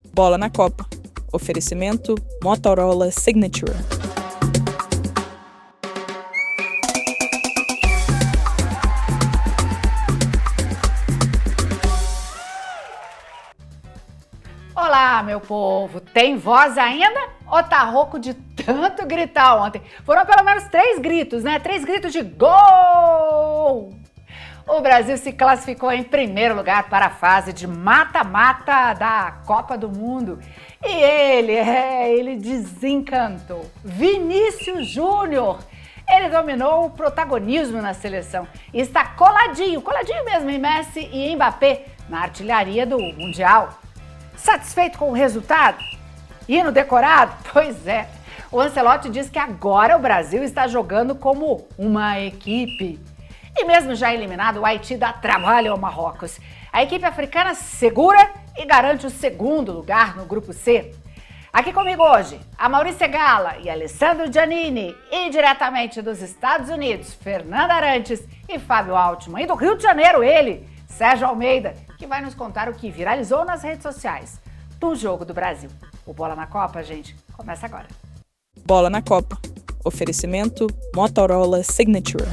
Bola na Copa. Oferecimento Motorola Signature. Olá, meu povo! Tem voz ainda? Ou tá rouco de tanto gritar ontem? Foram pelo menos 3 gritos, né? 3 gritos de gol! O Brasil se classificou em primeiro lugar para a fase de mata-mata da Copa do Mundo. E ele desencantou. Vinícius Júnior! Ele dominou o protagonismo na seleção e está coladinho mesmo em Messi e Mbappé na artilharia do Mundial. Satisfeito com o resultado? Hino decorado? Pois é. O Ancelotti diz que agora o Brasil está jogando como uma equipe. E mesmo já eliminado, o Haiti dá trabalho ao Marrocos. A equipe africana segura e garante o segundo lugar no Grupo C. Aqui comigo hoje, a Maurícia Gala e Alessandro Giannini. E diretamente dos Estados Unidos, Fernanda Arantes e Fábio Altman. E do Rio de Janeiro, ele, Sérgio Almeida, que vai nos contar o que viralizou nas redes sociais do jogo do Brasil. O Bola na Copa, gente, começa agora. Bola na Copa. Oferecimento Motorola Signature.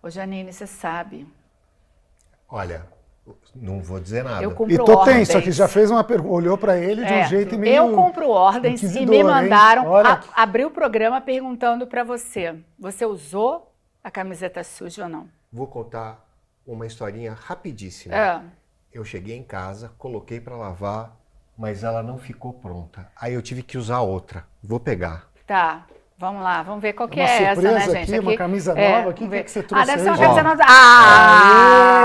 Ô Giannini, você sabe. Olha, não vou dizer nada. Eu cumpro E tô ordens. tenso aqui, já fez uma pergunta, olhou pra ele de um jeito meio... Eu cumpro ordens e me mandaram abrir o programa perguntando pra você. Você usou a camiseta suja ou não? Vou contar uma historinha rapidíssima. Eu cheguei em casa, coloquei para lavar, mas ela não ficou pronta. Aí eu tive que usar outra. Vou pegar. Tá. Vamos lá, vamos ver qual que Uma é essa, né, surpresa gente? aqui, uma camisa nova, o que você trouxe deve ser uma aí, camisa João?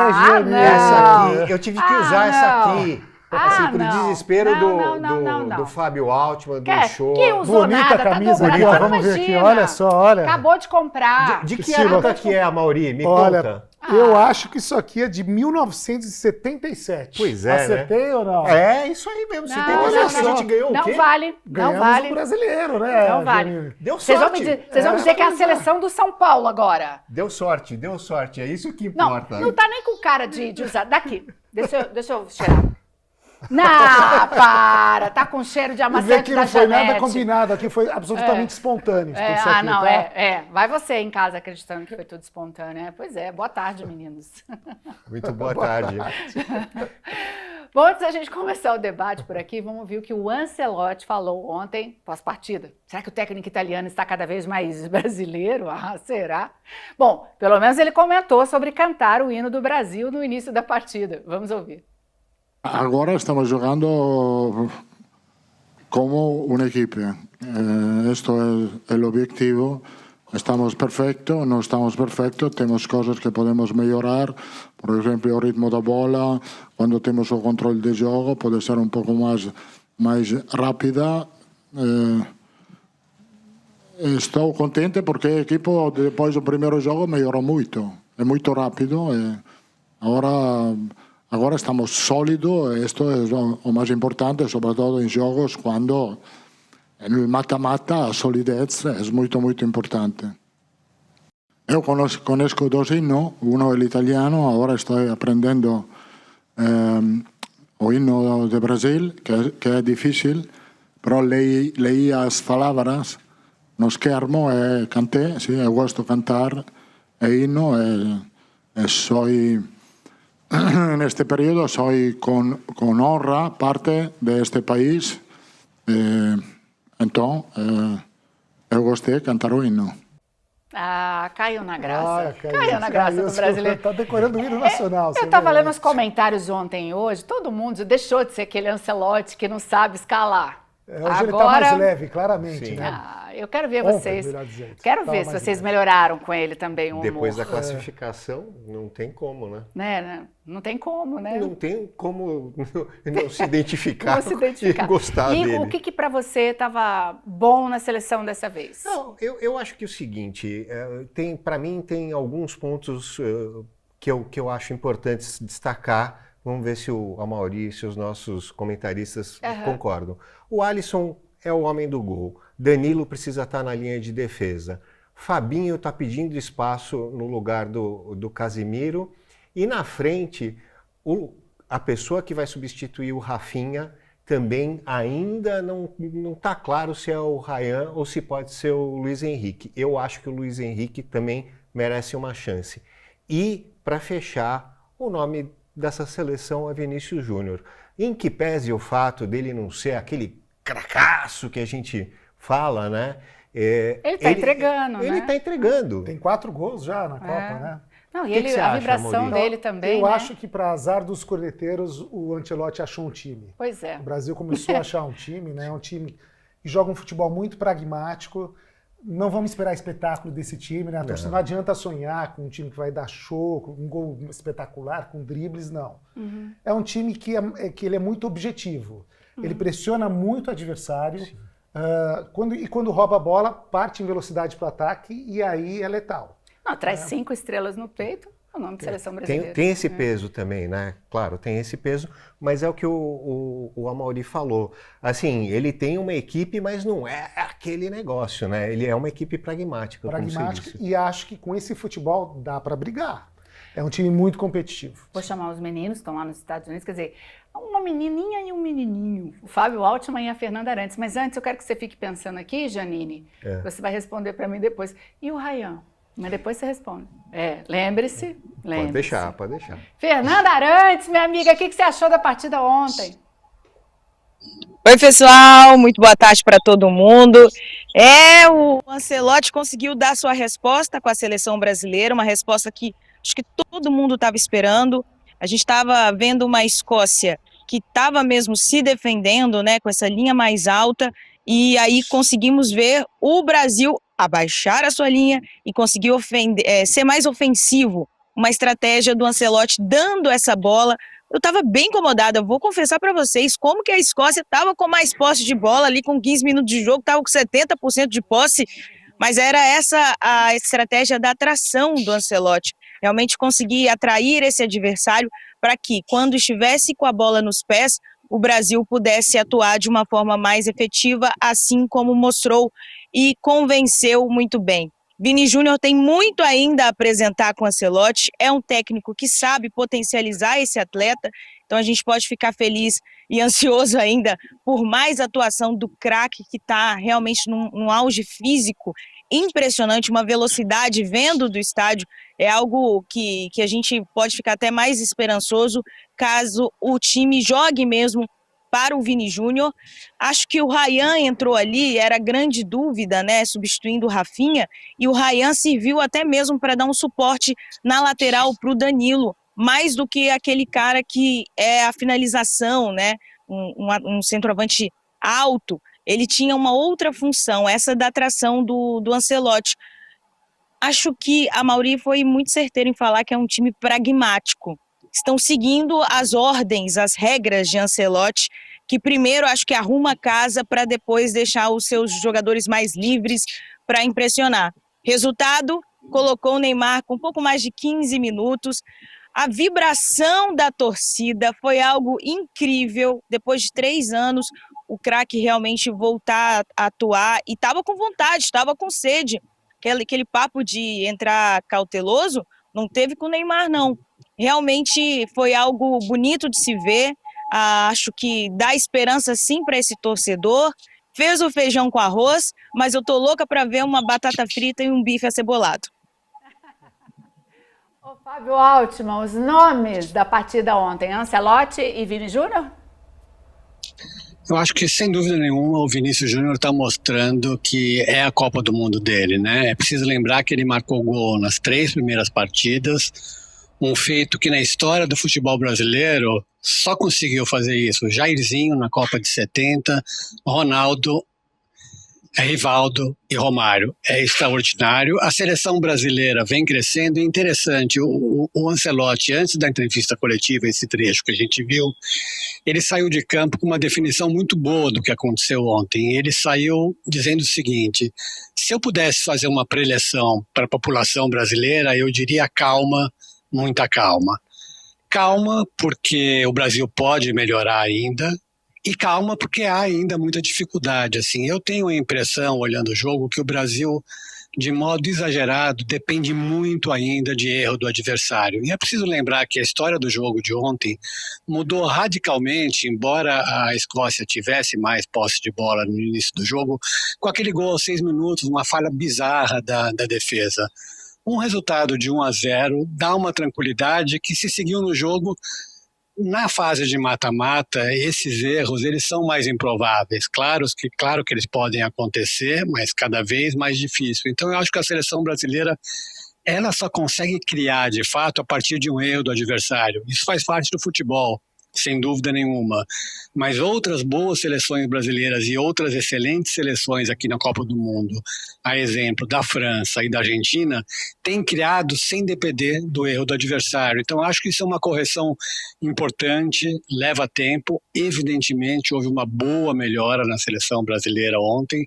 nova. Giannini. Essa aqui, eu tive que usar essa não. aqui. Assim, pro não. desespero Não. do Fábio Altman, do Que show. usou Bonita nada, a camisa tá aqui, dobrada. ó, vamos ver aqui, Imagina. olha só, olha. Acabou de comprar. De que Estilo. época que é, Amauri? Me Olha, conta. eu acho que isso aqui é de 1977. Pois é, Acertei ou não? É, isso aí mesmo. Você tem olha que só. a gente ganhou o Não quê? vale, não Ganhamos vale. o brasileiro, né? Não vale. Giannini? Deu Vocês vão sorte. me dizer que é a seleção do São Paulo agora. Deu sorte. É isso que Não, importa. não tá nem com cara de usar. Daqui, deixa eu cheirar. Não, para, tá com cheiro de E vê amaciante que da não foi nada Janete. combinado aqui, foi absolutamente espontâneo. Isso aqui, não, tá? Vai você em casa acreditando que foi tudo espontâneo, né? Pois é, boa tarde, meninos. Muito boa tarde. Bom, antes da gente começar o debate por aqui, vamos ouvir o que o Ancelotti falou ontem, pós-partida. Será que o técnico italiano está cada vez mais brasileiro? Ah, será? Bom, pelo menos ele comentou sobre cantar o hino do Brasil no início da partida. Vamos ouvir. Ahora estamos jugando como una equipe. Esto es el objetivo. Estamos perfectos, no estamos perfectos, tenemos cosas que podemos mejorar. Por ejemplo, el ritmo de bola, cuando tenemos el control de juego, puede ser un poco más rápida. Estou contente porque el equipo, después del primer juego, mejoró mucho. Es muy rápido. Agora estamos sólidos, isto é o mais importante, sobretudo em jogos, quando no mata-mata a solidez é muito importante. Eu conheço 2 hinos, um é o italiano, agora estou aprendendo o hino do Brasil, que é difícil, però leí as palavras no schermo e cantei, sim, eu gosto de cantar o hino e sou... En este periodo soy con honra parte de este país, entonces eu gostei de cantar o hino. Ah, caiu na graça. Caiu na Caiu, graça do brasileiro. Tá decorando o hino nacional. Eu estava lendo os comentários ontem e hoje, todo mundo deixou de ser aquele Ancelotti que não sabe escalar. Hoje ele tá mais leve, claramente, né? Eu quero ver Ontem, vocês. melhor dizendo. Quero Tava ver se mais vocês leve. melhoraram com ele também o humor. Depois da classificação, não tem como, né? Né? Não tem como, né? Não tem como não se identificar, Não se identificar. e gostar e dele. o que para você estava bom na seleção dessa vez? Não, eu acho que é o seguinte, para mim tem alguns pontos que eu acho importantes destacar. Vamos ver se o Amaury e os nossos comentaristas concordam. O Alisson é o homem do gol. Danilo precisa estar na linha de defesa. Fabinho está pedindo espaço no lugar do Casimiro. E na frente, a pessoa que vai substituir o Rafinha também ainda não está claro se é o Ryan ou se pode ser o Luiz Henrique. Eu acho que o Luiz Henrique também merece uma chance. E, para fechar, o nome dessa seleção é Vinícius Júnior. Em que pese o fato dele não ser aquele cracaço que a gente fala, né? Ele está entregando, né? Ele está entregando. Tem 4 gols já na Copa, né? Não, e a vibração dele também, Eu né? acho que, para azar dos corneteiros, o Ancelotti achou um time. Pois é. O Brasil começou a achar um time, né? Um time que joga um futebol muito pragmático. Não vamos esperar espetáculo desse time, né? A torcida não adianta sonhar com um time que vai dar show, com um gol espetacular, com dribles, não. É um time que ele é muito objetivo. Ele pressiona muito o adversário. Quando rouba a bola, parte em velocidade para o ataque e aí é letal. Não, traz 5 estrelas no peito, o nome de seleção brasileira. Tem esse peso também, né? Claro, tem esse peso, mas é o que o Amaury falou. Assim, ele tem uma equipe, mas não é aquele negócio, né? Ele é uma equipe pragmática, como você disse. E acho que com esse futebol dá para brigar. É um time muito competitivo. Vou chamar os meninos, estão lá nos Estados Unidos, quer dizer, uma menininha e um menininho. O Fábio Altman e a Fernanda Arantes. Mas antes eu quero que você fique pensando aqui, Janine. Você vai responder para mim depois. E o Ryan? Mas depois você responde. Lembre-se. Pode deixar. Fernanda Arantes, minha amiga, o que você achou da partida ontem? Oi, pessoal, muito boa tarde para todo mundo. O Ancelotti conseguiu dar sua resposta com a seleção brasileira, uma resposta que acho que todo mundo estava esperando. A gente estava vendo uma Escócia que estava mesmo se defendendo, né, com essa linha mais alta, e aí conseguimos ver o Brasil abaixar a sua linha e conseguir ser mais ofensivo, uma estratégia do Ancelotti dando essa bola. Eu estava bem incomodada, vou confessar para vocês como que a Escócia estava com mais posse de bola ali, com 15 minutos de jogo, estava com 70% de posse, mas era essa a estratégia da atração do Ancelotti, realmente conseguir atrair esse adversário para que, quando estivesse com a bola nos pés, o Brasil pudesse atuar de uma forma mais efetiva, assim como mostrou e convenceu muito bem. Vini Júnior tem muito ainda a apresentar com o Ancelotti, é um técnico que sabe potencializar esse atleta, então a gente pode ficar feliz e ansioso ainda por mais atuação do craque, que está realmente num auge físico impressionante, uma velocidade vendo do estádio, é algo que a gente pode ficar até mais esperançoso caso o time jogue mesmo para o Vini Júnior. Acho que o Ryan entrou ali, era grande dúvida, né, substituindo o Rafinha, e o Ryan serviu até mesmo para dar um suporte na lateral para o Danilo, mais do que aquele cara que é a finalização, né, um centroavante alto. Ele tinha uma outra função, essa da atração do Ancelotti. Acho que a Amaury foi muito certeira em falar que é um time pragmático. Estão seguindo as ordens, as regras de Ancelotti, que primeiro acho que arruma a casa para depois deixar os seus jogadores mais livres para impressionar. Resultado, colocou o Neymar com um pouco mais de 15 minutos. A vibração da torcida foi algo incrível. Depois de 3 anos, o craque realmente voltar a atuar e estava com vontade, estava com sede. Aquele papo de entrar cauteloso não teve com o Neymar, não. Realmente foi algo bonito de se ver. Acho que dá esperança sim para esse torcedor. Fez o feijão com arroz, mas eu tô louca para ver uma batata frita e um bife acebolado. Ô, Fábio Altman, os nomes da partida ontem, Ancelotti e Vini Júnior? Eu acho que, sem dúvida nenhuma, o Vinícius Júnior está mostrando que é a Copa do Mundo dele, né? É preciso lembrar que ele marcou gol nas 3 primeiras partidas, um feito que na história do futebol brasileiro só conseguiu fazer isso Jairzinho na Copa de 70, Ronaldo, Rivaldo e Romário. É extraordinário. A seleção brasileira vem crescendo. É interessante, o Ancelotti, antes da entrevista coletiva, esse trecho que a gente viu, ele saiu de campo com uma definição muito boa do que aconteceu ontem. Ele saiu dizendo o seguinte: se eu pudesse fazer uma preleção para a população brasileira, eu diria calma, muita calma. Calma, porque o Brasil pode melhorar ainda, E calma, porque há ainda muita dificuldade. Assim, eu tenho a impressão, olhando o jogo, que o Brasil, de modo exagerado, depende muito ainda de erro do adversário. E é preciso lembrar que a história do jogo de ontem mudou radicalmente, embora a Escócia tivesse mais posse de bola no início do jogo, com aquele gol aos 6 minutos, uma falha bizarra da defesa. Um resultado de 1-0 dá uma tranquilidade que, se seguiu no jogo, na fase de mata-mata, esses erros eles são mais improváveis. Claro que eles podem acontecer, mas cada vez mais difícil. Então eu acho que a seleção brasileira ela só consegue criar de fato a partir de um erro do adversário. Isso faz parte do futebol, sem dúvida nenhuma. Mas outras boas seleções brasileiras e outras excelentes seleções aqui na Copa do Mundo, a exemplo da França e da Argentina, têm criado sem depender do erro do adversário. Então acho que isso é uma correção importante, leva tempo. Evidentemente houve uma boa melhora na seleção brasileira ontem,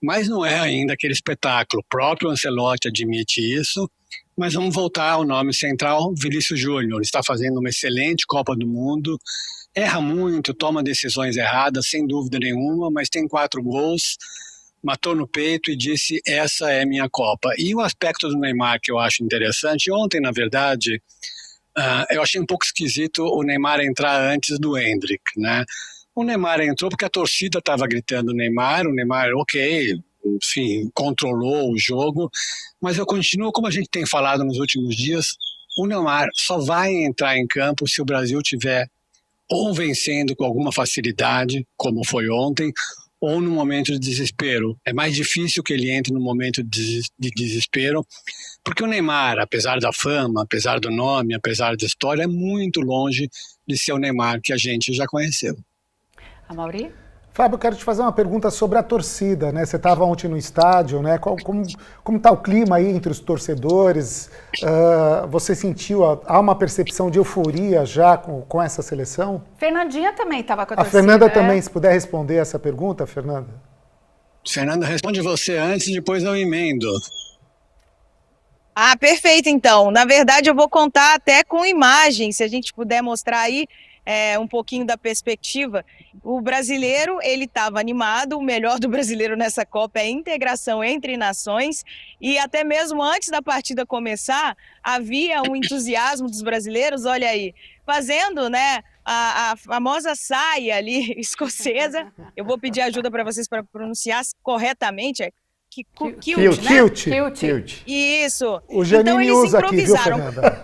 mas não é ainda aquele espetáculo. O próprio Ancelotti admite isso. Mas vamos voltar ao nome central, Vinícius Júnior. Está fazendo uma excelente Copa do Mundo, erra muito, toma decisões erradas, sem dúvida nenhuma, mas tem 4 gols, matou no peito e disse, essa é minha Copa. E o aspecto do Neymar que eu acho interessante, ontem, na verdade, eu achei um pouco esquisito o Neymar entrar antes do Endrick, né? O Neymar entrou porque a torcida estava gritando o Neymar, ok, enfim, controlou o jogo, mas eu continuo, como a gente tem falado nos últimos dias, o Neymar só vai entrar em campo se o Brasil tiver ou vencendo com alguma facilidade, como foi ontem, ou no momento de desespero. É mais difícil que ele entre no momento de desespero, porque o Neymar, apesar da fama, apesar do nome, apesar da história, é muito longe de ser o Neymar que a gente já conheceu. Amaury? Fábio, eu quero te fazer uma pergunta sobre a torcida, né? Você estava ontem no estádio, né? Como está o clima aí entre os torcedores? Você sentiu, há uma percepção de euforia já com essa seleção? Fernandinha também estava com a torcida. A Fernanda também, se puder responder essa pergunta, Fernanda. Fernanda, responde você antes, depois eu emendo. Perfeito, então. Na verdade, eu vou contar até com imagens, se a gente puder mostrar aí um pouquinho da perspectiva. O brasileiro, ele estava animado, o melhor do brasileiro nessa Copa é a integração entre nações, e até mesmo antes da partida começar, havia um entusiasmo dos brasileiros, olha aí, fazendo, né, a famosa saia ali escocesa. Eu vou pedir ajuda para vocês para pronunciar corretamente, Kilt. Isso. O Janine então eles usa improvisaram. aqui, viu, Fernanda?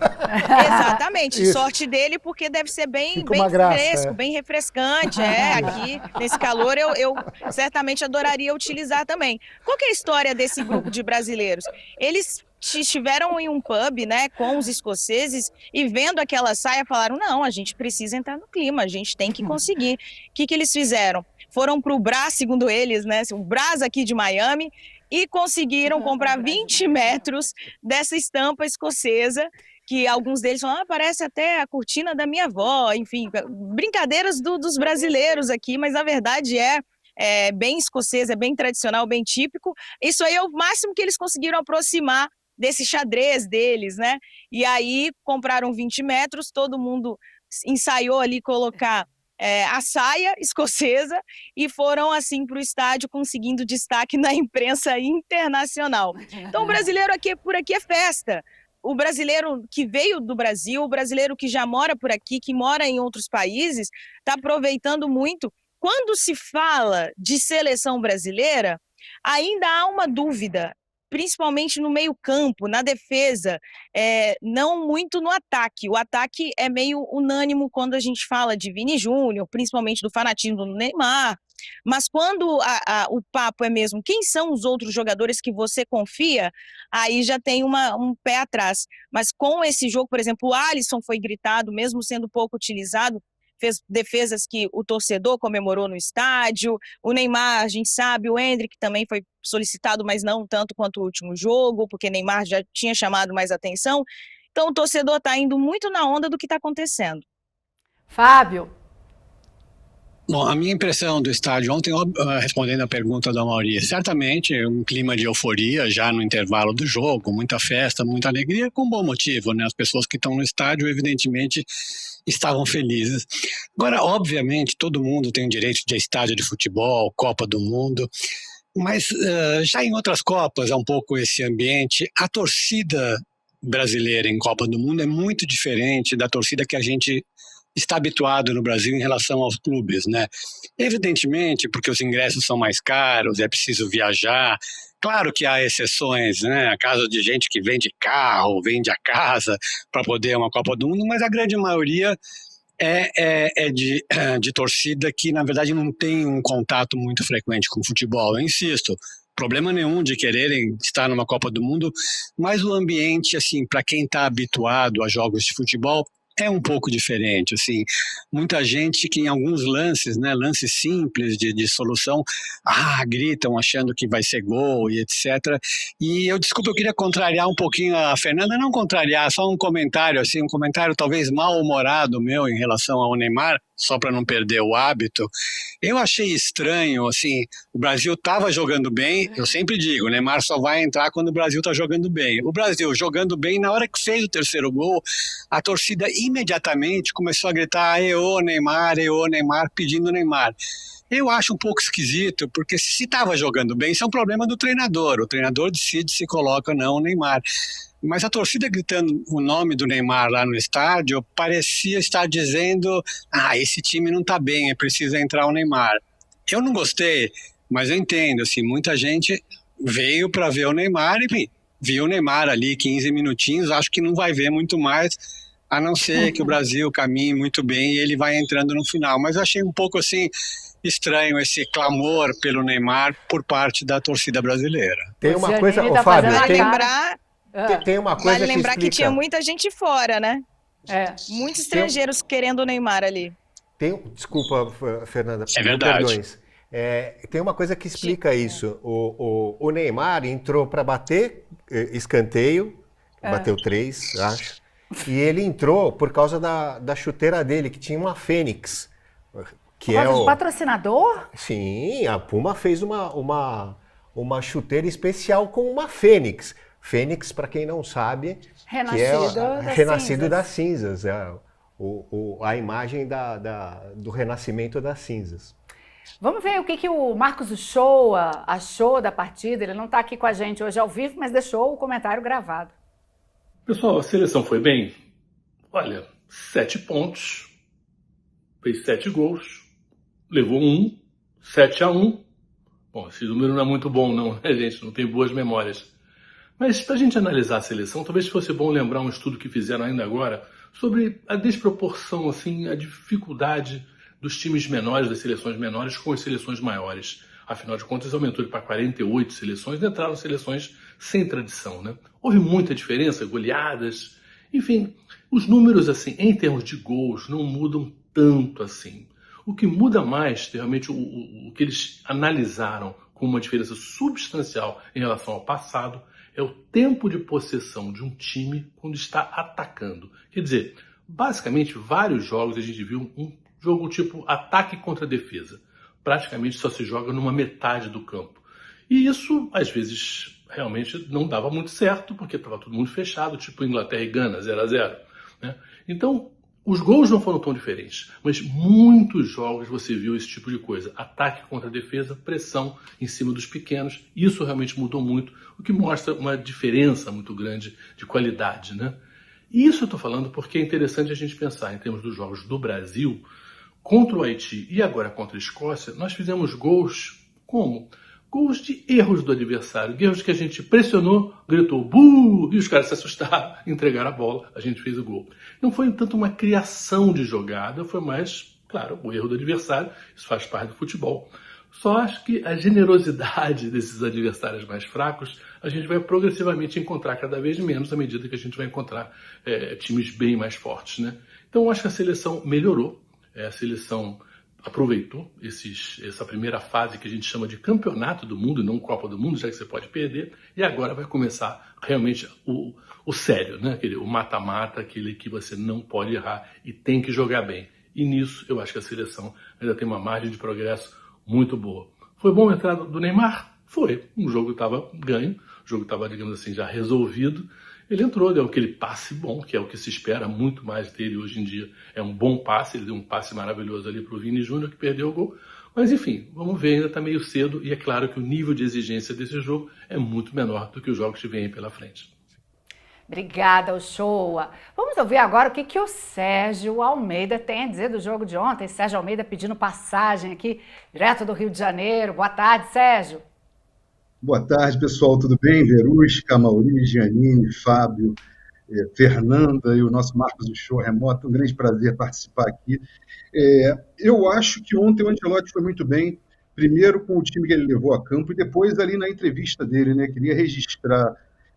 Exatamente. Isso. Sorte dele, porque deve ser bem graça, fresco, bem refrescante. Aqui nesse calor eu certamente adoraria utilizar também. Qual que é a história desse grupo de brasileiros? Eles estiveram em um pub, né, com os escoceses, e vendo aquela saia falaram, não, a gente precisa entrar no clima, a gente tem que conseguir. O que eles fizeram? Foram para o Brás, segundo eles, né, o Brás aqui de Miami, e conseguiram comprar 20 metros dessa estampa escocesa, que alguns deles falam, parece até a cortina da minha avó, enfim, brincadeiras dos brasileiros aqui, mas na verdade é bem escocesa, é bem tradicional, bem típico. Isso aí é o máximo que eles conseguiram aproximar desse xadrez deles, né? E aí compraram 20 metros, todo mundo ensaiou ali colocar a saia escocesa e foram assim para o estádio conseguindo destaque na imprensa internacional. Então o brasileiro por aqui é festa. O brasileiro que veio do Brasil, o brasileiro que já mora por aqui, que mora em outros países, está aproveitando muito. Quando se fala de seleção brasileira, ainda há uma dúvida, principalmente no meio-campo, na defesa, não muito no ataque. O ataque é meio unânimo quando a gente fala de Vini Júnior, principalmente do fanatismo do Neymar, mas quando o papo é mesmo quem são os outros jogadores que você confia, aí já tem um pé atrás. Mas com esse jogo, por exemplo, o Alisson foi gritado, mesmo sendo pouco utilizado, fez defesas que o torcedor comemorou no estádio. O Neymar, a gente sabe, o Endrick também foi solicitado, mas não tanto quanto o último jogo, porque Neymar já tinha chamado mais atenção. Então o torcedor está indo muito na onda do que está acontecendo. Fábio. Bom, a minha impressão do estádio ontem, respondendo a pergunta da Mauri, certamente um clima de euforia já no intervalo do jogo, muita festa, muita alegria, com bom motivo, né? As pessoas que estão no estádio, evidentemente, estavam felizes. Agora, obviamente, todo mundo tem o direito de estádio de futebol, Copa do Mundo, mas já em outras Copas é um pouco esse ambiente. A torcida brasileira em Copa do Mundo é muito diferente da torcida que a gente está habituado no Brasil em relação aos clubes, né? Evidentemente, porque os ingressos são mais caros, é preciso viajar. Claro que há exceções, né? A caso de gente que vende carro, vende a casa para poder ir a uma Copa do Mundo, mas a grande maioria é de torcida que, na verdade, não tem um contato muito frequente com o futebol. Eu insisto, problema nenhum de quererem estar numa Copa do Mundo, mas o ambiente, assim, para quem está habituado a jogos de futebol, é um pouco diferente, assim, muita gente que em alguns lances, né, lances simples de solução, gritam achando que vai ser gol e etc. E eu queria contrariar um pouquinho a Fernanda, não contrariar, só um comentário, assim, um comentário talvez mal-humorado meu em relação ao Neymar, só para não perder o hábito. Eu achei estranho, assim, o Brasil estava jogando bem, eu sempre digo, o Neymar só vai entrar quando o Brasil está jogando bem. O Brasil jogando bem, na hora que fez o terceiro gol, a torcida imediatamente começou a gritar "Eo Neymar", pedindo Neymar. Eu acho um pouco esquisito, porque se estava jogando bem, isso é um problema do treinador. O treinador decide se coloca ou não o Neymar. Mas a torcida gritando o nome do Neymar lá no estádio parecia estar dizendo esse time não está bem, é preciso entrar o Neymar. Eu não gostei, mas eu entendo, assim, muita gente veio para ver o Neymar e viu o Neymar ali 15 minutinhos, acho que não vai ver muito mais, a não ser que o Brasil caminhe muito bem e ele vai entrando no final. Mas eu achei um pouco assim estranho esse clamor pelo Neymar por parte da torcida brasileira. Tem uma O coisa, Giannini tá Fábio, fazendo tem, Lembrar, tem uma coisa vale lembrar que que explica. tinha muita gente fora, né? Muitos estrangeiros querendo o Neymar ali. Desculpa, Fernanda. É verdade. Perdões. Tem uma coisa que explica isso. O Neymar entrou para bater escanteio, bateu 3, acho. E ele entrou por causa da chuteira dele, que tinha uma Fênix. Que Por causa do patrocinador? Sim, a Puma fez uma chuteira especial com uma Fênix. Fênix, para quem não sabe, renascido das cinzas. A imagem do renascimento das cinzas. Vamos ver o que o Marcos Uchoa achou da partida. Ele não está aqui com a gente hoje ao vivo, mas deixou o comentário gravado. Pessoal, a seleção foi bem? Olha, 7 pontos, fez 7 gols, levou 7-1. Bom, esse número não é muito bom não, né, gente? Não tem boas memórias. Mas para a gente analisar a seleção, talvez fosse bom lembrar um estudo que fizeram ainda agora sobre a desproporção, assim, a dificuldade dos times menores, das seleções menores com as seleções maiores. Afinal de contas, aumentou para 48 seleções, entraram seleções sem tradição, né? Houve muita diferença, goleadas, enfim, os números, assim, em termos de gols, não mudam tanto assim. O que muda mais, realmente, o que eles analisaram com uma diferença substancial em relação ao passado, é o tempo de possessão de um time quando está atacando. Quer dizer, basicamente, vários jogos a gente viu um jogo tipo ataque contra defesa. Praticamente só se joga numa metade do campo. E isso, às vezes, realmente não dava muito certo, porque estava todo mundo fechado, tipo Inglaterra e Gana, 0-0. Né? Então, os gols não foram tão diferentes, mas muitos jogos você viu esse tipo de coisa. Ataque contra defesa, pressão em cima dos pequenos. Isso realmente mudou muito, o que mostra uma diferença muito grande de qualidade. Né? E isso eu estou falando porque é interessante a gente pensar em termos dos jogos do Brasil. Contra o Haiti e agora contra a Escócia, nós fizemos gols como? Gols de erros do adversário, erros que a gente pressionou, gritou "buh", e os caras se assustaram, entregaram a bola, a gente fez o gol. Não foi tanto uma criação de jogada, foi mais, claro, o erro do adversário, isso faz parte do futebol. Só acho que a generosidade desses adversários mais fracos, a gente vai progressivamente encontrar cada vez menos à medida que a gente vai encontrar times bem mais fortes. Né? Então acho que a seleção melhorou. A seleção aproveitou essa primeira fase que a gente chama de campeonato do mundo, não Copa do Mundo, já que você pode perder, e agora vai começar realmente o sério, né? O mata-mata, aquele que você não pode errar e tem que jogar bem. E nisso eu acho que a seleção ainda tem uma margem de progresso muito boa. Foi bom a entrada do Neymar? Foi. O jogo estava ganho, o jogo estava, digamos assim, já resolvido. Ele entrou, deu aquele passe bom, que é o que se espera muito mais dele hoje em dia. É um bom passe, ele deu um passe maravilhoso ali para o Vini Júnior, que perdeu o gol. Mas enfim, vamos ver, ainda está meio cedo, e é claro que o nível de exigência desse jogo é muito menor do que os jogos que vêm pela frente. Obrigada, Uchoa. Vamos ouvir agora o que o Sérgio Almeida tem a dizer do jogo de ontem. Sérgio Almeida pedindo passagem aqui, direto do Rio de Janeiro. Boa tarde, Sérgio. Boa tarde, pessoal. Tudo bem? Verusca, Mauri, Giannini, Fábio, Fernanda e o nosso Marcos Uchoa remoto. Um grande prazer participar aqui. Eu acho que ontem o Ancelotti foi muito bem, primeiro com o time que ele levou a campo e depois ali na entrevista dele, né? Queria registrar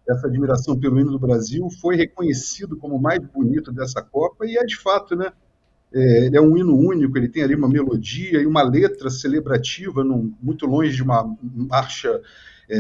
essa admiração pelo hino do Brasil, foi reconhecido como o mais bonito dessa Copa e é de fato, né? Ele é um hino único, ele tem ali uma melodia e uma letra celebrativa, muito longe de uma marcha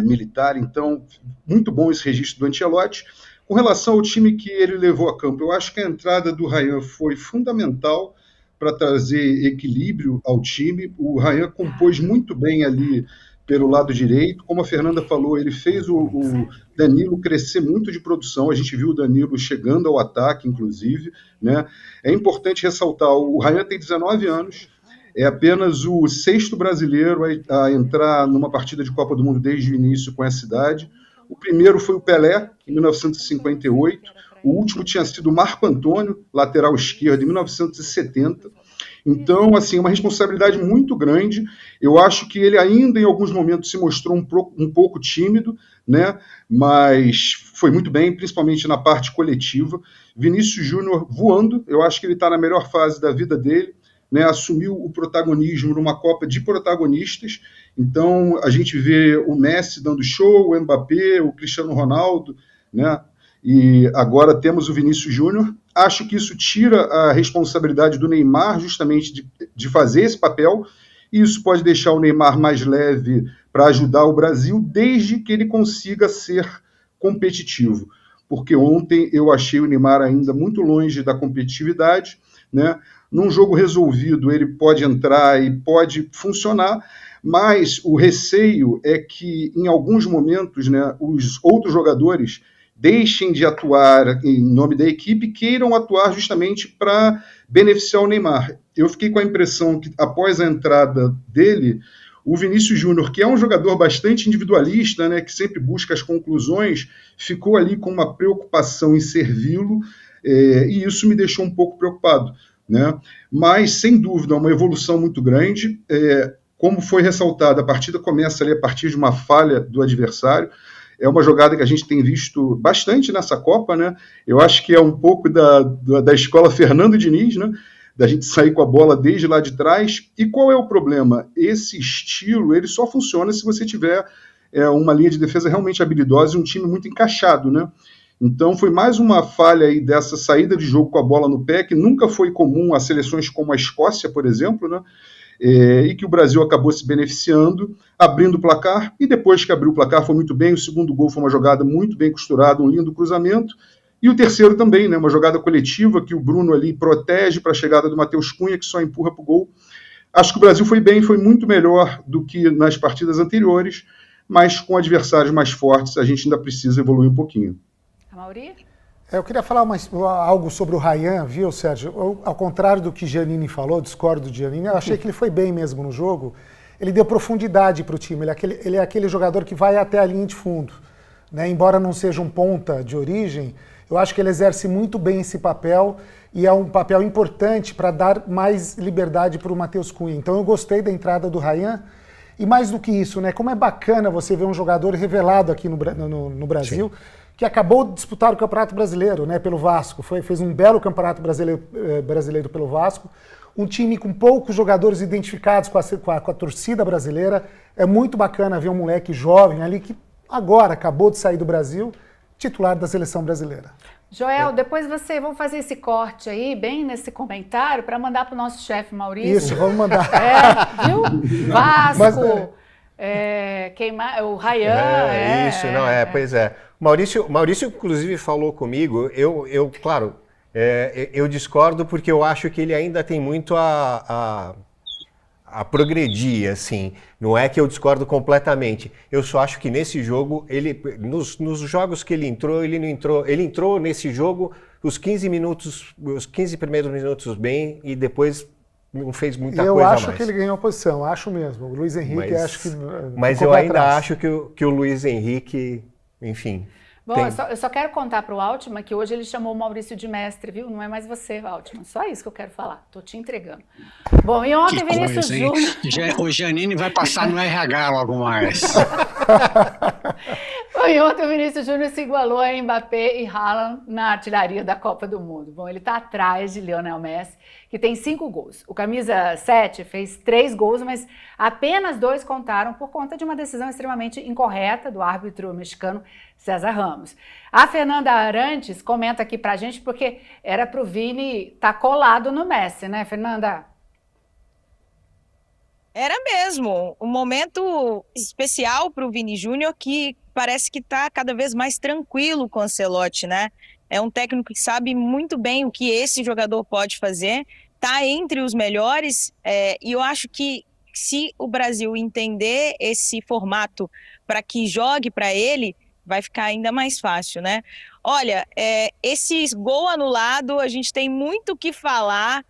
militar, então muito bom esse registro do Ancelotti. Com relação ao time que ele levou a campo, eu acho que a entrada do Ryan foi fundamental para trazer equilíbrio ao time. O Ryan compôs muito bem ali pelo lado direito. Como a Fernanda falou, ele fez o Danilo crescer muito de produção. A gente viu o Danilo chegando ao ataque, inclusive, né? É importante ressaltar, o Ryan tem 19 anos, é apenas o 6º brasileiro a entrar numa partida de Copa do Mundo desde o início com essa idade. O primeiro foi o Pelé, em 1958. O último tinha sido o Marco Antônio, lateral esquerdo, em 1970. Então, assim, uma responsabilidade muito grande. Eu acho que ele ainda, em alguns momentos, se mostrou um pouco tímido, né? Mas foi muito bem, principalmente na parte coletiva. Vinícius Júnior voando, eu acho que ele está na melhor fase da vida dele, né? Assumiu o protagonismo numa Copa de protagonistas. Então, a gente vê o Messi dando show, o Mbappé, o Cristiano Ronaldo, né? E agora temos o Vinícius Júnior. Acho que isso tira a responsabilidade do Neymar justamente de fazer esse papel, e isso pode deixar o Neymar mais leve para ajudar o Brasil, desde que ele consiga ser competitivo. Porque ontem eu achei o Neymar ainda muito longe da competitividade, né? Num jogo resolvido ele pode entrar e pode funcionar, mas o receio é que em alguns momentos, né, os outros jogadores deixem de atuar em nome da equipe e queiram atuar justamente para beneficiar o Neymar. Eu fiquei com a impressão que, após a entrada dele, o Vinícius Júnior, que é um jogador bastante individualista, né, que sempre busca as conclusões, ficou ali com uma preocupação em servi-lo, e isso me deixou um pouco preocupado, né? Mas, sem dúvida, uma evolução muito grande. Como foi ressaltado, a partida começa ali a partir de uma falha do adversário. É uma jogada que a gente tem visto bastante nessa Copa, né? Eu acho que é um pouco da escola Fernando Diniz, né? Da gente sair com a bola desde lá de trás. E qual é o problema? Esse estilo ele só funciona se você tiver uma linha de defesa realmente habilidosa e um time muito encaixado, né? Então foi mais uma falha aí dessa saída de jogo com a bola no pé, que nunca foi comum a seleções como a Escócia, por exemplo, né? E que o Brasil acabou se beneficiando, abrindo o placar, e depois que abriu o placar foi muito bem. O segundo gol foi uma jogada muito bem costurada, um lindo cruzamento, e o terceiro também, né, uma jogada coletiva que o Bruno ali protege para a chegada do Matheus Cunha, que só empurra para o gol. Acho que o Brasil foi bem, foi muito melhor do que nas partidas anteriores, mas com adversários mais fortes a gente ainda precisa evoluir um pouquinho. Mauri? Eu queria falar algo sobre o Ryan, viu, Sérgio? Ao contrário do que Giannini falou, discordo do Giannini, eu achei que ele foi bem mesmo no jogo. Ele deu profundidade para o time, ele é aquele jogador que vai até a linha de fundo, né? Embora não seja um ponta de origem, eu acho que ele exerce muito bem esse papel e é um papel importante para dar mais liberdade para o Matheus Cunha. Então eu gostei da entrada do Ryan. E mais do que isso, né? Como é bacana você ver um jogador revelado aqui no Brasil, sim, que acabou de disputar o Campeonato Brasileiro, né, pelo Vasco. Fez um belo Campeonato Brasileiro pelo Vasco. Um time com poucos jogadores identificados com a torcida brasileira. É muito bacana ver um moleque jovem ali que agora acabou de sair do Brasil, titular da seleção brasileira. Joel, depois vamos fazer esse corte aí, bem nesse comentário, para mandar para o nosso chefe Maurício. Isso, vamos mandar. Viu? Vasco, o Ryan. Pois é. Maurício, inclusive, falou comigo, claro, Eu discordo porque eu acho que ele ainda tem muito a progredir, assim. Não é que eu discordo completamente. Eu só acho que nesse jogo, nos jogos que ele entrou, ele entrou nesse jogo os 15 primeiros minutos bem e depois não fez muita coisa mais. Eu acho que ele ganhou a posição, acho mesmo. O Luiz Henrique, acho que mas eu ainda acho que o Luiz Henrique, enfim... Bom, eu só quero contar para o Altman que hoje ele chamou o Maurício de mestre, viu? Não é mais você, Altman. Só isso que eu quero falar. Tô te entregando. Bom, e ontem Vinícius Júnior... O Giannini vai passar no RH logo mais. Bom, e ontem o Vinícius Júnior se igualou a Mbappé e Haaland na artilharia da Copa do Mundo. Bom, ele está atrás de Lionel Messi, que tem 5 gols. O camisa 7 fez 3 gols, mas apenas 2 contaram por conta de uma decisão extremamente incorreta do árbitro mexicano César Ramos. A Fernanda Arantes comenta aqui pra gente porque era pro Vini estar colado no Messi, né, Fernanda? Era mesmo, um momento especial para o Vini Júnior, que parece que está cada vez mais tranquilo com o Ancelotti, né? É um técnico que sabe muito bem o que esse jogador pode fazer, está entre os melhores, e eu acho que se o Brasil entender esse formato para que jogue para ele, vai ficar ainda mais fácil, né? Olha, esse gol anulado, a gente tem muito o que falar.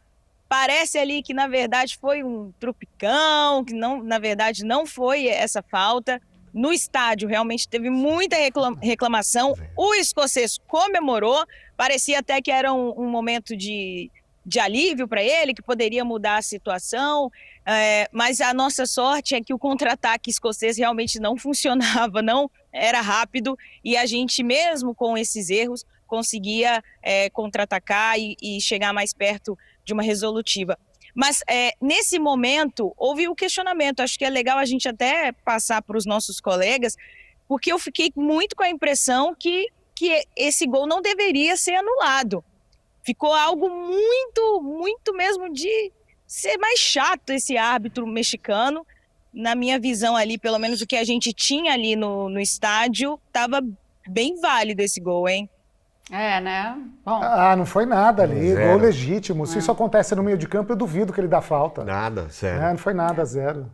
Parece ali que, na verdade, foi um trupicão, que não, na verdade não foi essa falta. No estádio, realmente teve muita reclamação. O escocês comemorou, parecia até que era um momento de alívio para ele, que poderia mudar a situação. Mas a nossa sorte é que o contra-ataque escocês realmente não funcionava, não era rápido, e a gente, mesmo com esses erros, conseguia contra-atacar e chegar mais perto de uma resolutiva. Mas nesse momento houve o questionamento, acho que é legal a gente até passar para os nossos colegas, porque eu fiquei muito com a impressão que esse gol não deveria ser anulado. Ficou algo muito, muito mesmo de ser mais chato esse árbitro mexicano. Na minha visão ali, pelo menos o que a gente tinha ali no estádio, estava bem válido esse gol, hein? Né? Bom. Não foi nada ali, gol legítimo. Se isso acontece no meio de campo, eu duvido que ele dá falta. Nada, zero. Não foi nada, 0.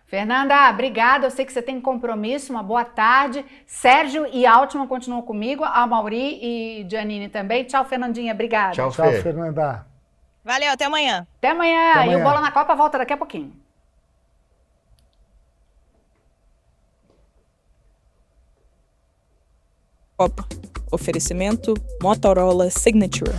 Fernanda, obrigada. Eu sei que você tem compromisso. Uma boa tarde. Sérgio e Altman continuam comigo. A Mauri e Giannini também. Tchau, Fernandinha. Obrigada. Tchau, Fernanda. Valeu, até amanhã. Até amanhã. E o Bola na Copa volta daqui a pouquinho. Copa. Oferecimento Motorola Signature.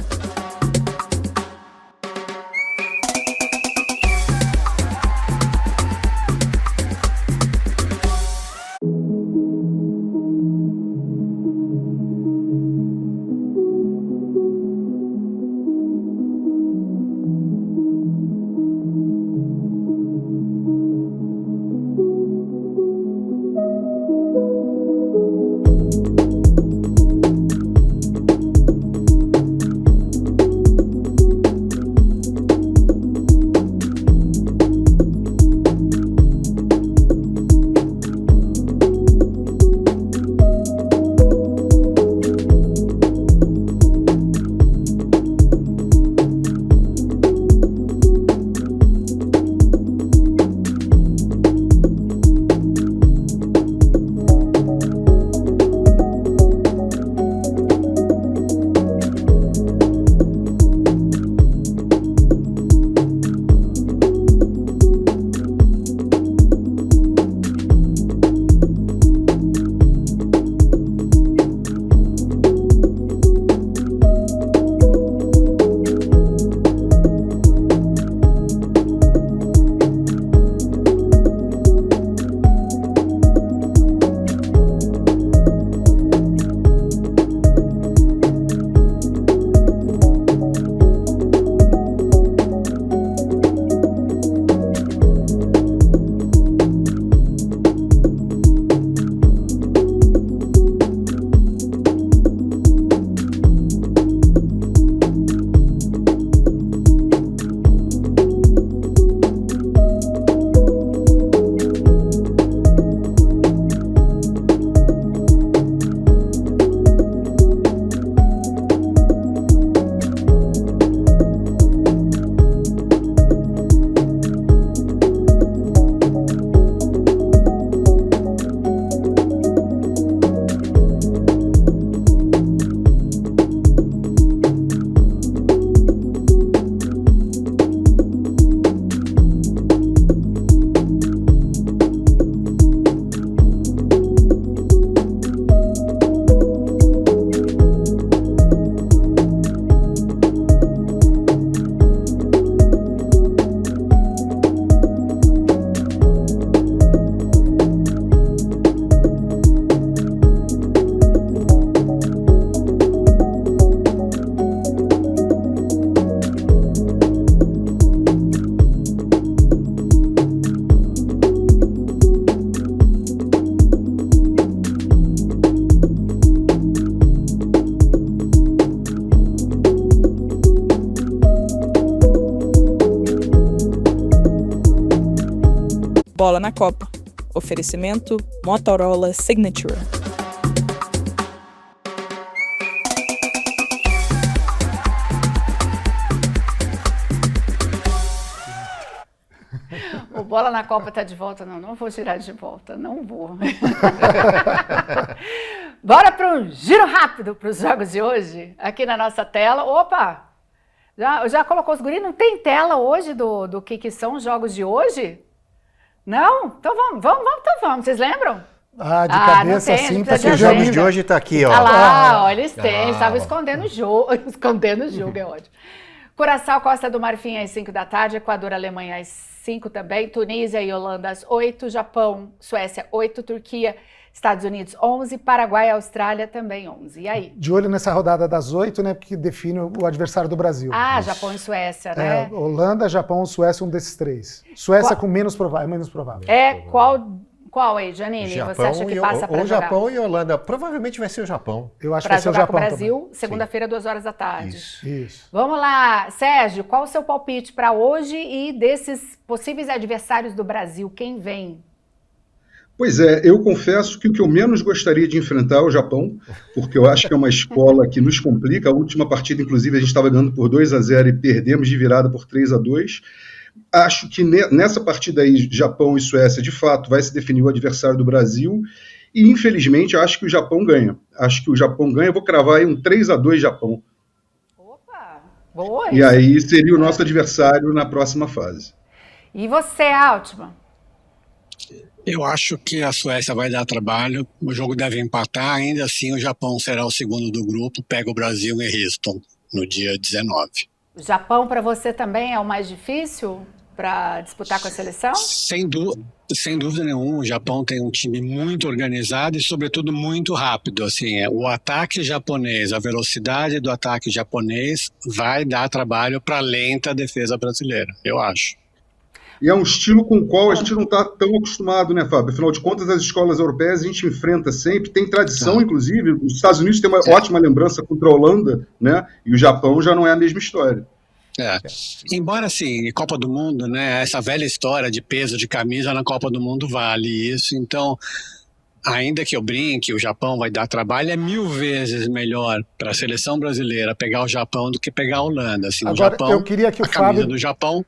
Bola na Copa. Oferecimento Motorola Signature. O Bola na Copa tá de volta? Não vou tirar de volta, não vou. Bora para um giro rápido para os jogos de hoje, aqui na nossa tela. Opa! Já colocou os guris? Não tem tela hoje do que são os jogos de hoje? Não? Então vamos. Vocês lembram? De cabeça sim, tá aqui. Os jogos de hoje tá aqui, ó. Olha lá, olha, eles têm. Estavam escondendo o jogo. Escondendo o jogo, é ótimo. Curaçao, Costa do Marfim, às 5 da tarde. Equador, Alemanha, às 5 também. Tunísia e Holanda, às 8. Japão, Suécia, 8. Turquia, Estados Unidos, 11. Paraguai e Austrália, também 11. E aí? De olho nessa rodada das 8, né? Porque define o adversário do Brasil. Japão e Suécia, né? Holanda, Japão, Suécia, um desses três. Suécia com menos provável. Qual aí, Janine? Japão, você acha que passa para jogar? Japão e Holanda. Provavelmente vai ser o Japão. Eu acho que vai ser o Japão com o Brasil, também. segunda-feira, 2 horas da tarde. Isso. Vamos lá, Sérgio, qual o seu palpite para hoje e desses possíveis adversários do Brasil? Quem vem? Pois é, eu confesso que o que eu menos gostaria de enfrentar é o Japão, porque eu acho que é uma escola que nos complica. A última partida, inclusive, a gente estava ganhando por 2-0 e perdemos de virada por 3-2. Acho que nessa partida aí, Japão e Suécia, de fato, vai se definir o adversário do Brasil. E, infelizmente, acho que o Japão ganha. Eu vou cravar aí um 3-2 Japão. Opa, boa. E aí seria o nosso adversário na próxima fase. E você, Altman? Eu acho que a Suécia vai dar trabalho, o jogo deve empatar, ainda assim o Japão será o segundo do grupo, pega o Brasil em Houston no dia 19. O Japão para você também é o mais difícil para disputar com a seleção? Sem dúvida nenhuma, o Japão tem um time muito organizado e sobretudo muito rápido. Assim, o ataque japonês, a velocidade do ataque japonês vai dar trabalho para a lenta defesa brasileira, eu acho. E é um estilo com o qual a gente não está tão acostumado, né, Fábio? Afinal de contas, as escolas europeias a gente enfrenta sempre, tem tradição, inclusive. Os Estados Unidos têm uma ótima lembrança contra a Holanda, né? E o Japão já não é a mesma história. Embora, assim, Copa do Mundo, né, essa velha história de peso de camisa na Copa do Mundo vale isso. Então, ainda que eu brinque, o Japão vai dar trabalho, é 1000 vezes melhor para a seleção brasileira pegar o Japão do que pegar a Holanda. Assim, agora, o Japão, eu queria que o Fábio do Japão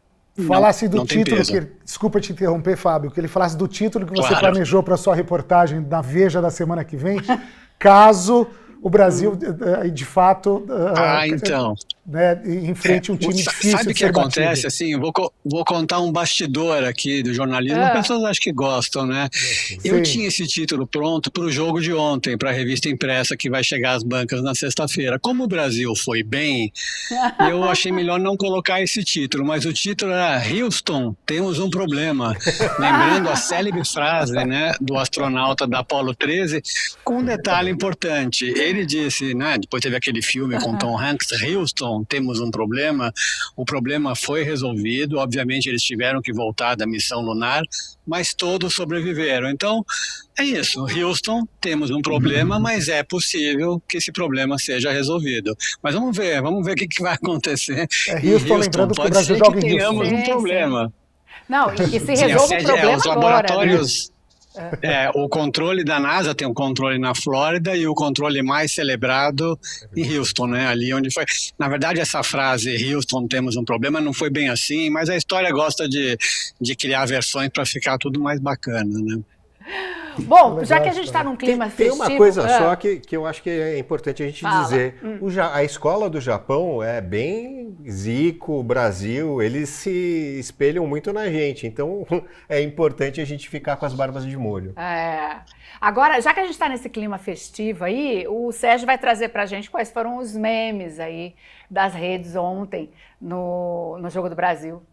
falasse do não título, desculpa te interromper, Fábio, que ele falasse do título que você planejou para sua reportagem na Veja da semana que vem, caso o Brasil, de fato, então, né, enfrente um time difícil. Sabe o que acontece? Assim, eu vou contar um bastidor aqui do jornalismo, as pessoas acho que gostam, né? Eu tinha esse título pronto para o jogo de ontem, para a revista impressa que vai chegar às bancas na sexta-feira. Como o Brasil foi bem, eu achei melhor não colocar esse título, mas o título era Houston, temos um problema. Lembrando a célebre frase, né, do astronauta da Apollo 13, com um detalhe importante. Ele disse, né, depois teve aquele filme com Tom Hanks, Houston, temos um problema. O problema foi resolvido, obviamente eles tiveram que voltar da missão lunar, mas todos sobreviveram. Então, é isso, Houston, temos um problema, mas é possível que esse problema seja resolvido. Mas vamos ver o que vai acontecer. Houston, lembrando que o Brasil joga em Houston. Tenhamos um problema. Não, e se resolve o problema os agora, laboratórios... o controle da NASA tem um controle na Flórida e o controle mais celebrado em Houston, né? Ali onde foi. Na verdade, essa frase, Houston, temos um problema, não foi bem assim, mas a história gosta de criar versões para ficar tudo mais bacana, né? Bom, já que a gente está num clima festivo... Tem uma coisa só que eu acho que é importante a gente dizer. A escola do Japão é bem Zico, Brasil, eles se espelham muito na gente. Então, é importante a gente ficar com as barbas de molho. Agora, já que a gente está nesse clima festivo aí, o Sérgio vai trazer para a gente quais foram os memes aí das redes ontem no Jogo do Brasil.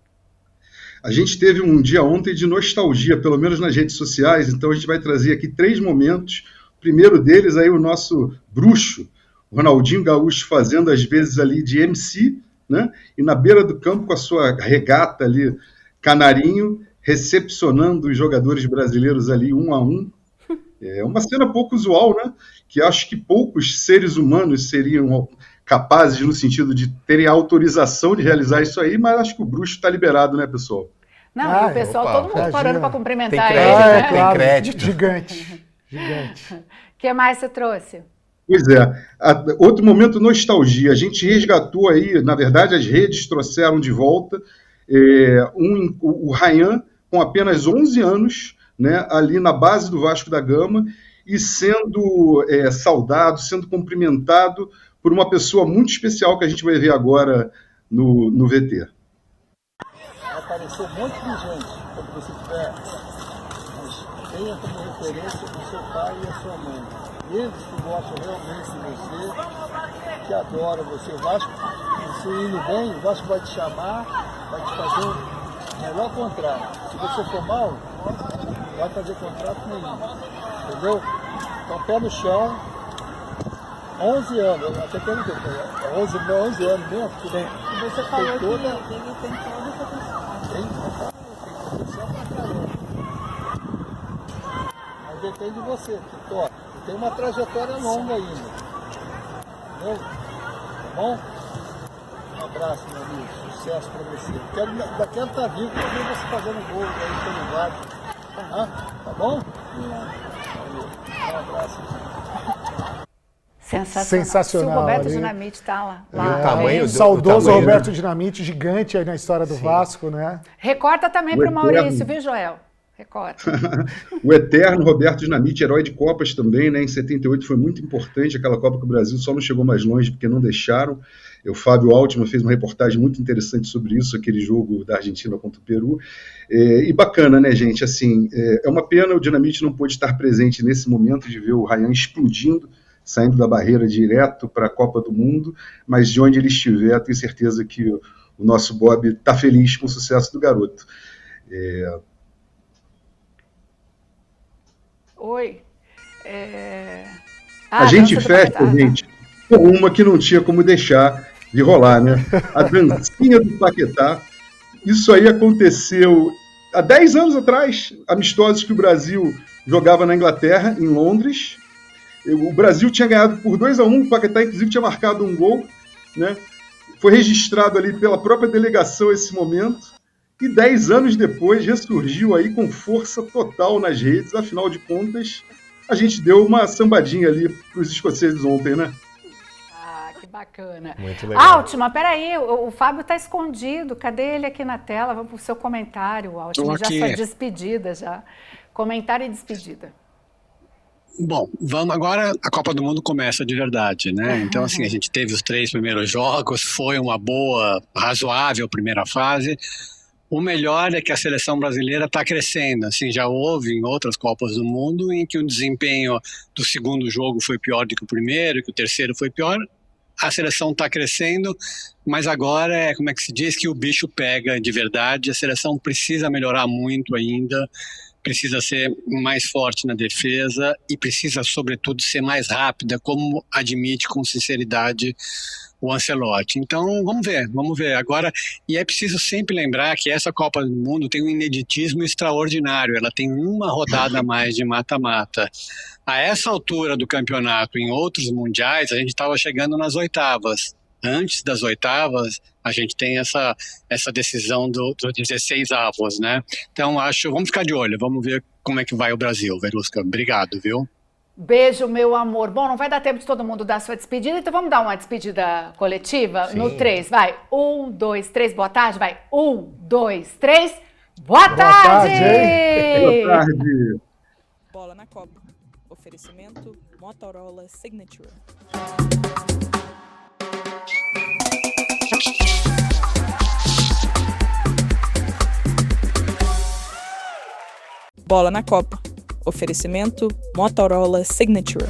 A gente teve um dia ontem de nostalgia, pelo menos nas redes sociais, então a gente vai trazer aqui 3 momentos. O primeiro deles aí, o nosso bruxo, Ronaldinho Gaúcho, fazendo às vezes ali de MC, né? E na beira do campo com a sua regata ali, canarinho, recepcionando os jogadores brasileiros ali 1 a 1. É uma cena pouco usual, né? Que acho que poucos seres humanos seriam capazes no sentido de terem autorização de realizar isso aí, mas acho que o bruxo está liberado, né, pessoal? Não, e o pessoal, opa, todo mundo imagina. parando para Tem cumprimentar crédito, ele, né? tem claro, crédito. Gigante. Gigante. O que mais você trouxe? Pois é. Outro momento nostalgia. A gente resgatou aí, na verdade, as redes trouxeram de volta o Ryan com apenas 11 anos, né, ali na base do Vasco da Gama e sendo saudado, sendo cumprimentado por uma pessoa muito especial que a gente vai ver agora no VT. Apareceu um monte de gente, quando você tiver, mas tenha como referência o seu pai e a sua mãe. Eles que gostam realmente de você, que adoram você. O Vasco, se indo bem, o Vasco vai te chamar, vai te fazer o melhor contrato. Se você for mal, não vai fazer contrato nenhum. Entendeu? Então, pé no chão, 11 anos, eu até quero dizer, 11 anos mesmo, porque Você falou que toda... ele tem todo o potencial. Tem potencial pra caramba. Mas depende de você, porque tem uma trajetória longa ainda. Entendeu? Tá bom? Um abraço, meu amigo. Sucesso pra você. Quero estar vivo pra ver você fazendo gol aí pelo Vasco. Tá bom? Um abraço. Sensacional. Se o Roberto ali. Dinamite está lá. o tamanho O saudoso tamanho, Roberto Dinamite, gigante aí na história do Vasco, né? Recorta também para o Maurício, viu, Joel? Recorta. O eterno Roberto Dinamite, herói de Copas também, né? Em 78 foi muito importante aquela Copa que o Brasil só não chegou mais longe porque não deixaram. O Fábio Altman fez uma reportagem muito interessante sobre isso, aquele jogo da Argentina contra o Peru. E bacana, né, gente? Assim, é uma pena o Dinamite não pôde estar presente nesse momento de ver o Ryan explodindo, saindo da barreira direto para a Copa do Mundo, mas de onde ele estiver, tenho certeza que o nosso Bob está feliz com o sucesso do garoto. Oi. A gente fecha, gente, com uma que não tinha como deixar de rolar, né? A dancinha do Paquetá. Isso aí aconteceu há 10 anos atrás, amistosos que o Brasil jogava na Inglaterra, em Londres. O Brasil tinha ganhado por 2-1, o Paquetá, inclusive, tinha marcado um gol, né? Foi registrado ali pela própria delegação esse momento, e 10 anos depois ressurgiu aí com força total nas redes. Afinal de contas, a gente deu uma sambadinha ali para os escoceses ontem, né? Ah, que bacana. Muito legal. Altman, peraí, o Fábio está escondido. Cadê ele aqui na tela? Vamos para o seu comentário, Altman. Já sua despedida, já. Comentário e despedida. Bom, vamos agora, a Copa do Mundo começa de verdade, né? Então, assim, a gente teve os 3 primeiros jogos, foi uma boa, razoável primeira fase. O melhor é que a seleção brasileira está crescendo, assim, já houve em outras Copas do Mundo em que o desempenho do segundo jogo foi pior do que o primeiro, que o terceiro foi pior. A seleção está crescendo, mas agora como é que se diz, que o bicho pega de verdade. A seleção precisa melhorar muito ainda, precisa ser mais forte na defesa e precisa, sobretudo, ser mais rápida, como admite com sinceridade o Ancelotti. Então, vamos ver. Agora, e é preciso sempre lembrar que essa Copa do Mundo tem um ineditismo extraordinário, ela tem uma rodada a mais de mata-mata. A essa altura do campeonato, em outros mundiais, a gente estava chegando nas oitavas. Antes das oitavas, a gente tem essa decisão dos 16 avos, né? Então, vamos ficar de olho, vamos ver como é que vai o Brasil, Verusca. Obrigado, viu? Beijo, meu amor. Bom, não vai dar tempo de todo mundo dar sua despedida, então vamos dar uma despedida coletiva? Sim. No 3, vai. 1, 2, 3, boa tarde, vai. 1, 2, 3, boa tarde! Boa tarde! Bola na Copa. Oferecimento Motorola Signature. Bola na Copa. Oferecimento Motorola Signature.